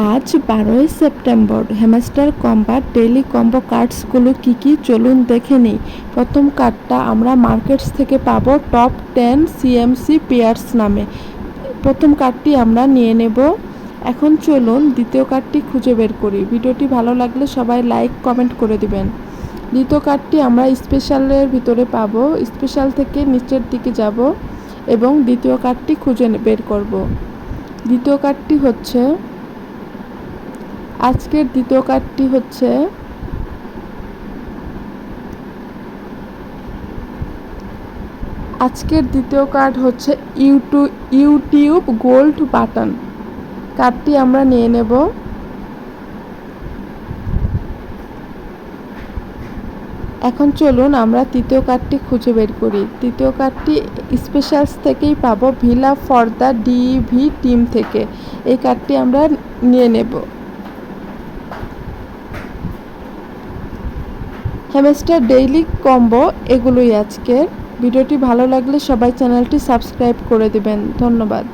আজ 12ই September. Hamster কম্বার daily combo কার্ডসগুলো কি চলুন দেখে নিই। প্রথম কার্ডটা আমরা মার্কেটস থেকে পাবো টপ 10 সিএমসি পেয়ার্স নামে। প্রথম কার্ডটি আমরা নিয়ে নেব। এখন চলুন দ্বিতীয় কার্ডটি খুঁজে বের করি। ভিডিওটি ভালো লাগলে সবাই লাইক কমেন্ট করে দিবেন। দ্বিতীয় কার্ডটি আমরা স্পেশালের ভিতরে পাবো। স্পেশাল থেকে নিচের দিকে যাব এবং দ্বিতীয় কার্ডটি খুঁজে বের করব। দ্বিতীয় কার্ডটি হচ্ছে আজকের দ্বিতীয় কার্ডটি হচ্ছে ইউটিউব গোল্ড বাটন। কার্ডটি আমরা নিয়ে নেব। এখন চলুন আমরা তৃতীয় কার্ডটি খুঁজে বের করি। তৃতীয় কার্ডটি স্পেশালস থেকেই পাবো, villa for the DV team থেকে। এই কার্ডটি আমরা নিয়ে নেব। হ্যামস্টার ডেইলি কম্বো এগুলোই আজকের। ভিডিওটি ভালো লাগলে সবাই চ্যানেলটি সাবস্ক্রাইব করে দিবেন। ধন্যবাদ।